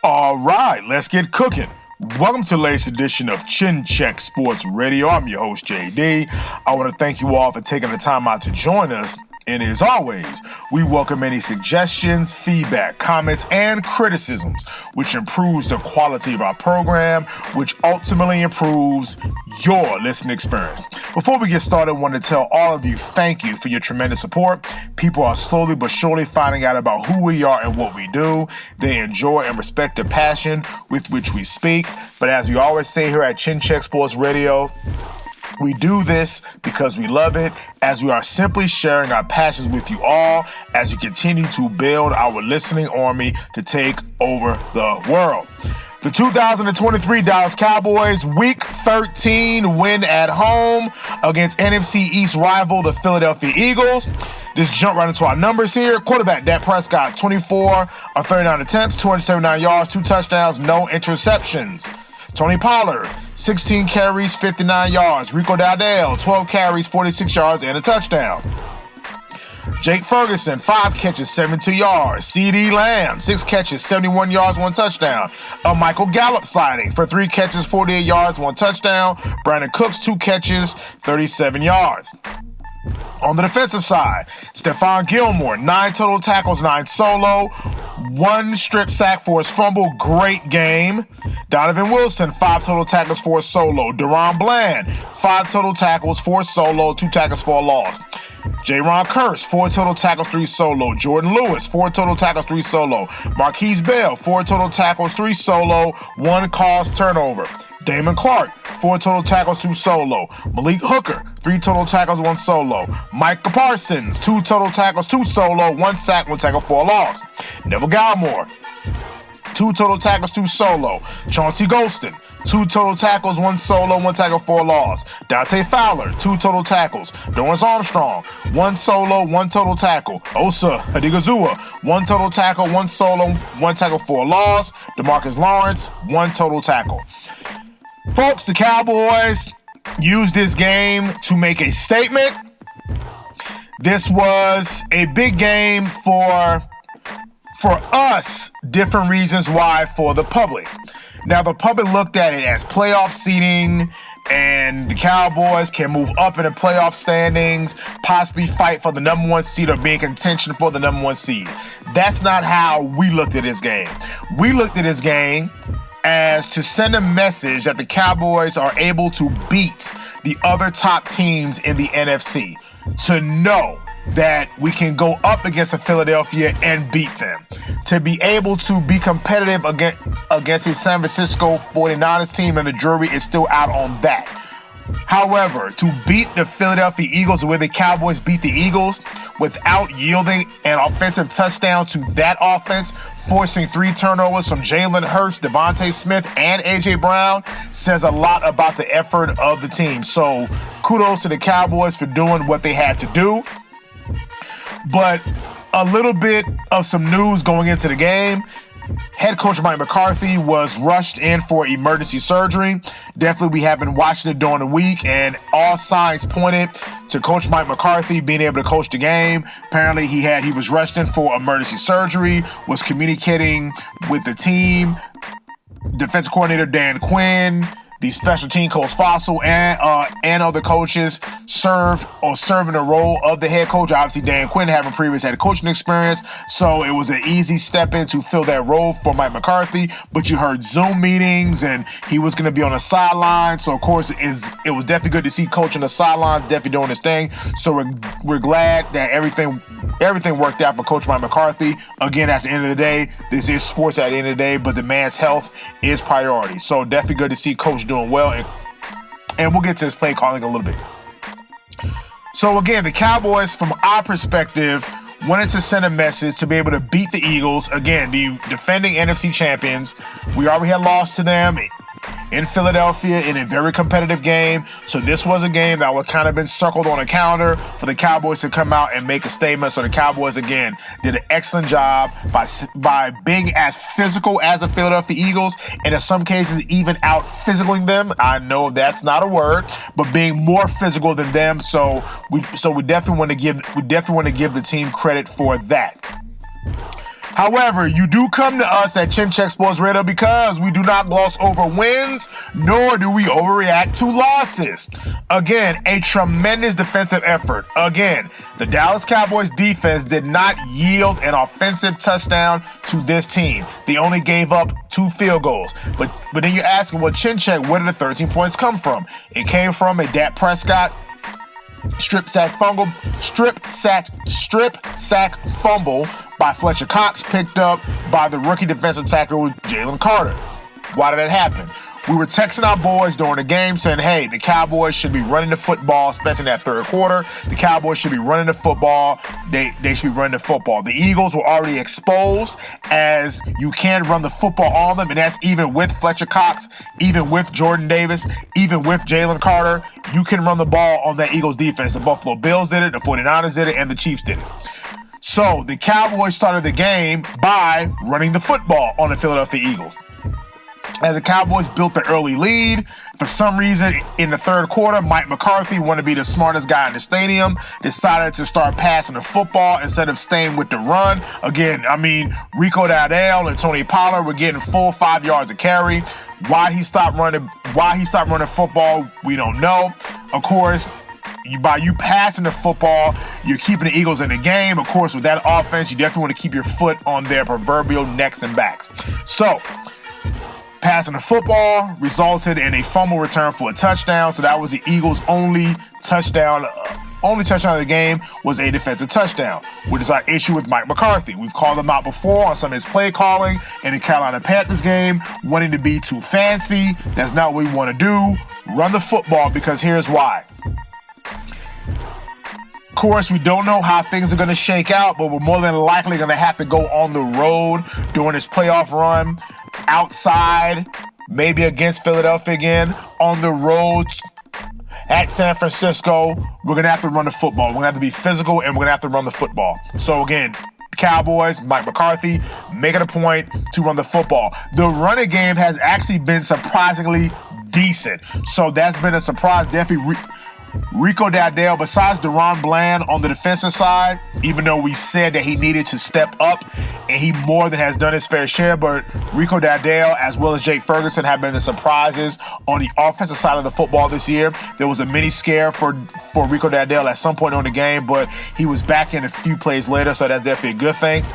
All right, let's get cooking. Welcome to the latest edition of Chin Check Sports Radio. I'm your host, JD. I want to thank you all for taking the time out to join us. And as always, we welcome any suggestions, feedback, comments, and criticisms, which improves the quality of our program, which ultimately improves your listening experience. Before we get started, I want to tell all of you thank you for your tremendous support. People are slowly but surely finding out about who we are and what we do. They enjoy and respect the passion with which we speak. But as we always say here at Chin Check Sports Radio, we do this because we love it, as we are simply sharing our passions with you all as we continue to build our listening army to take over the world. The 2023 Dallas Cowboys Week 13 win at home against NFC East rival, the Philadelphia Eagles. Just jump right into our numbers here. Quarterback Dak Prescott, 24 of 39 attempts, 279 yards, 2 touchdowns, no interceptions. Tony Pollard, 16 carries, 59 yards. Rico Dowdell, 12 carries, 46 yards, and a touchdown. Jake Ferguson, 5 catches, 72 yards. C.D. Lamb, 6 catches, 71 yards, 1 touchdown. Michael Gallup sliding for 3 catches, 48 yards, 1 touchdown. Brandon Cooks, 2 catches, 37 yards. On the defensive side, Stephon Gilmore, 9 total tackles, 9 solo, 1 strip sack for his fumble. Great game. Donovan Wilson, 5 total tackles, 4 solo. Deron Bland, 5 total tackles, 4 solo, 2 tackles for a loss. Jaron Kearse, 4 total tackles, 3 solo. Jordan Lewis, 4 total tackles, 3 solo. Marquise Bell, 4 total tackles, 3 solo, 1 caused turnover. Damon Clark, 4 total tackles, 2 solo. Malik Hooker, 3 total tackles, 1 solo. Micah Parsons, 2 total tackles, 2 solo, 1 sack, 1 tackle for a loss. Neville Gallimore, 2 total tackles, 2 solo. Chauncey Golston, 2 total tackles, 1 solo, 1 tackle for a loss. Dante Fowler, 2 total tackles. Dorrance Armstrong, 1 solo, 1 total tackle. Osa Adigazua, 1 total tackle, 1 solo, 1 tackle for a loss. DeMarcus Lawrence, 1 total tackle. Folks, the Cowboys used this game to make a statement. This was a big game for us, different reasons why for the public. Now, the public looked at it as playoff seeding, and the Cowboys can move up in the playoff standings, possibly fight for the number 1 seed or be in contention for the number 1 seed. That's not how we looked at this game. We looked at this game as to send a message that the Cowboys are able to beat the other top teams in the NFC, to know that we can go up against a Philadelphia and beat them, to be able to be competitive against a San Francisco 49ers team, and the jury is still out on that. However, to beat the Philadelphia Eagles the way the Cowboys beat the Eagles without yielding an offensive touchdown to that offense, forcing 3 turnovers from Jalen Hurts, Devontae Smith, and A.J. Brown, says a lot about the effort of the team. So kudos to the Cowboys for doing what they had to do. But a little bit of some news going into the game. Head coach Mike McCarthy was rushed in for emergency surgery. Definitely, we have been watching it during the week, and all signs pointed to Coach Mike McCarthy being able to coach the game. Apparently, he was rushed in for emergency surgery, was communicating with the team. Defensive coordinator Dan Quinn, the special team coach Fossil, and other coaches serving the role of the head coach. Obviously, Dan Quinn having previous head coaching experience, so it was an easy step in to fill that role for Mike McCarthy. But you heard Zoom meetings, and he was going to be on the sideline. So of course, it was definitely good to see Coach on the sidelines, definitely doing his thing. So we're glad that everything worked out for Coach Mike McCarthy. Again, at the end of the day, this is sports at the end of the day, but the man's health is priority. So definitely good to see Coach doing well, and we'll get to his play calling a little bit. So again, the Cowboys, from our perspective, wanted to send a message to be able to beat the Eagles. Again, the defending NFC champions. We already had lost to them in Philadelphia in a very competitive game. So this was a game that was kind of been circled on a calendar for the Cowboys to come out and make a statement. So the Cowboys, again, did an excellent job by being as physical as the Philadelphia Eagles, and in some cases even out physicaling them. I know that's not a word, but being more physical than them. So we definitely want to give the team credit for that. However, you do come to us at Chin Check Sports Radio because we do not gloss over wins, nor do we overreact to losses. Again, a tremendous defensive effort. Again, the Dallas Cowboys defense did not yield an offensive touchdown to this team. They only gave up 2 field goals. But then you're asking, well, Chin Check, where did the 13 points come from? It came from a Dak Prescott strip sack fumble by Fletcher Cox, picked up by the rookie defensive tackle Jalen Carter. Why did that happen? We were texting our boys during the game saying, hey, the Cowboys should be running the football, especially in that third quarter. The Cowboys should be running the football. They should be running the football. The Eagles were already exposed as you can run the football on them, and that's even with Fletcher Cox, even with Jordan Davis, even with Jalen Carter. You can run the ball on that Eagles defense. The Buffalo Bills did it, the 49ers did it, and the Chiefs did it. So the Cowboys started the game by running the football on the Philadelphia Eagles. As the Cowboys built the early lead, for some reason in the third quarter, Mike McCarthy wanted to be the smartest guy in the stadium, decided to start passing the football instead of staying with the run. Again, Rico Dowdle and Tony Pollard were getting full 5 yards a carry. Why he stopped running football, we don't know. Of course, by you passing the football, you're keeping the Eagles in the game. Of course, with that offense, you definitely want to keep your foot on their proverbial necks and backs. So, passing the football resulted in a fumble return for a touchdown. So that was the Eagles' only touchdown. Only touchdown of the game was a defensive touchdown, which is our issue with Mike McCarthy. We've called him out before on some of his play calling in the Carolina Panthers game, wanting to be too fancy. That's not what we want to do. Run the football, because here's why. Of course, we don't know how things are going to shake out, but we're more than likely going to have to go on the road during this playoff run, outside, maybe against Philadelphia again, on the road at San Francisco. We're going to have to run the football. We're going to have to be physical, and we're going to have to run the football. So again, Cowboys, Mike McCarthy, making a point to run the football. The running game has actually been surprisingly decent. So that's been a surprise. Definitely Rico Dowdle, besides Deron Bland on the defensive side, even though we said that he needed to step up, and he more than has done his fair share, but Rico Dowdle, as well as Jake Ferguson, have been the surprises on the offensive side of the football this year. There was a mini scare for Rico Dowdle at some point in the game, but he was back in a few plays later, so that's definitely a good thing.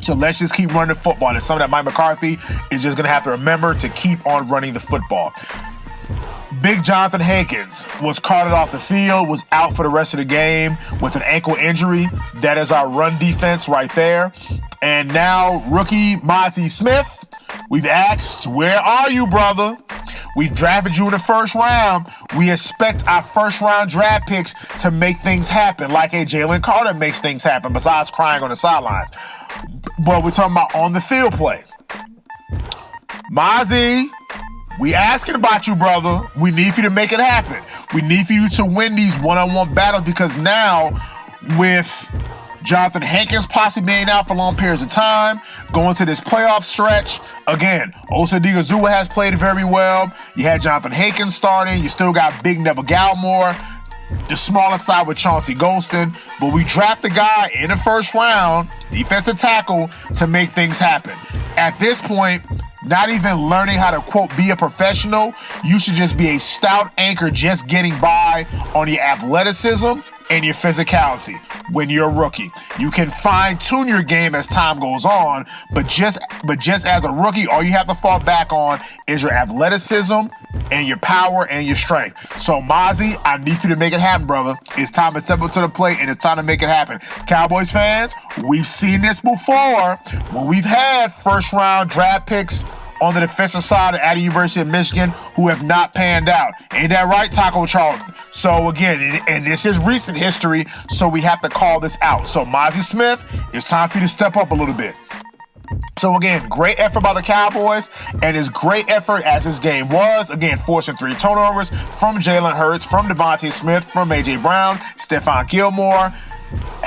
So let's just keep running the football. And it's something that Mike McCarthy is just going to have to remember, to keep on running the football. Big Jonathan Hankins was carted off the field, was out for the rest of the game with an ankle injury. That is our run defense right there. And now rookie Mazi Smith, we've asked, where are you, brother? We've drafted you in the first round. We expect our first round draft picks to make things happen, like a Jalen Carter makes things happen, besides crying on the sidelines. But we're talking about on the field play. Mazi, we asking about you, brother. We need for you to make it happen. We need for you to win these one-on-one battles, because now with Jonathan Hankins possibly being out for long periods of time, going to this playoff stretch, again, Osa Odighizuwa has played very well. You had Jonathan Hankins starting. You still got Big Neville Gallimore, the smaller side with Chauncey Golston. But we draft the guy in the first round, defensive tackle, to make things happen. At this point, not even learning how to, quote, be a professional. You should just be a stout anchor, just getting by on your athleticism and your physicality when you're a rookie. You can fine-tune your game as time goes on, but just as a rookie, all you have to fall back on is your athleticism and your power and your strength. So, Mazi, I need you to make it happen, brother. It's time to step up to the plate, and it's time to make it happen. Cowboys fans, we've seen this before when we've had first-round draft picks on the defensive side at the University of Michigan who have not panned out. Ain't that right, Taco Charlton? So again, and this is recent history, so we have to call this out. So Mazi Smith, it's time for you to step up a little bit. So again, great effort by the Cowboys, and as great effort as this game was, again, forcing 3 turnovers from Jalen Hurts, from Devontae Smith, from A.J. Brown, Stephon Gilmore,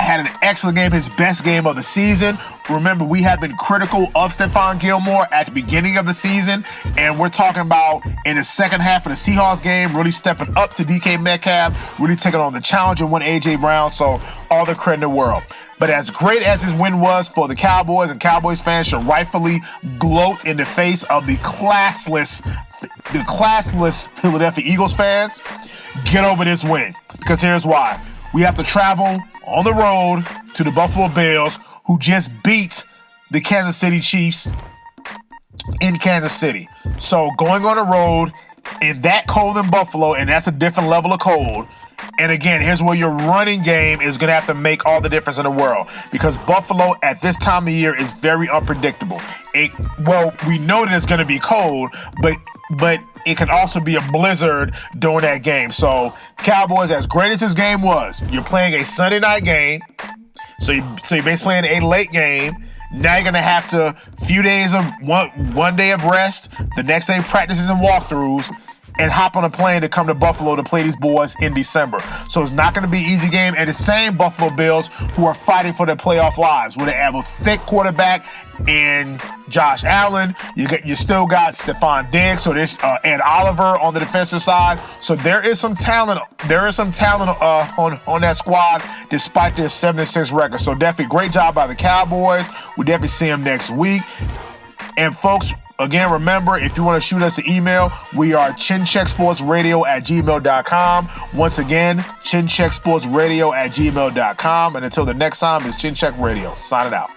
had an excellent game, his best game of the season. Remember, we have been critical of Stephon Gilmore at the beginning of the season, and we're talking about in the second half of the Seahawks game, really stepping up to DK Metcalf, really taking on the challenge and won A.J. Brown, so all the credit in the world. But as great as his win was for the Cowboys, and Cowboys fans should rightfully gloat in the face of the classless Philadelphia Eagles fans, get over this win. Because here's why. We have to travel on the road to the Buffalo Bills, who just beat the Kansas City Chiefs in Kansas City. So going on the road in that cold in Buffalo, and that's a different level of cold. And again, here's where your running game is going to have to make all the difference in the world, because Buffalo at this time of year is very unpredictable. We know that it's going to be cold, but it can also be a blizzard during that game. So Cowboys, as great as this game was, you're playing a Sunday night game. So you're basically playing a late game. Now you're going to have to, few days of one day of rest, the next day practices and walkthroughs, and hop on a plane to come to Buffalo to play these boys in December. So it's not going to be an easy game. And the same Buffalo Bills who are fighting for their playoff lives, where they have a thick quarterback in Josh Allen. You still got Stephon Diggs. So there's Ed Oliver on the defensive side. So there is some talent. On that squad, despite their 7-6 record. So definitely great job by the Cowboys. We'll definitely see them next week. And folks, again, remember, if you want to shoot us an email, we are chinchecksportsradio@gmail.com. Once again, chinchecksportsradio@gmail.com. And until the next time, it's Chin Check Radio. Sign it out.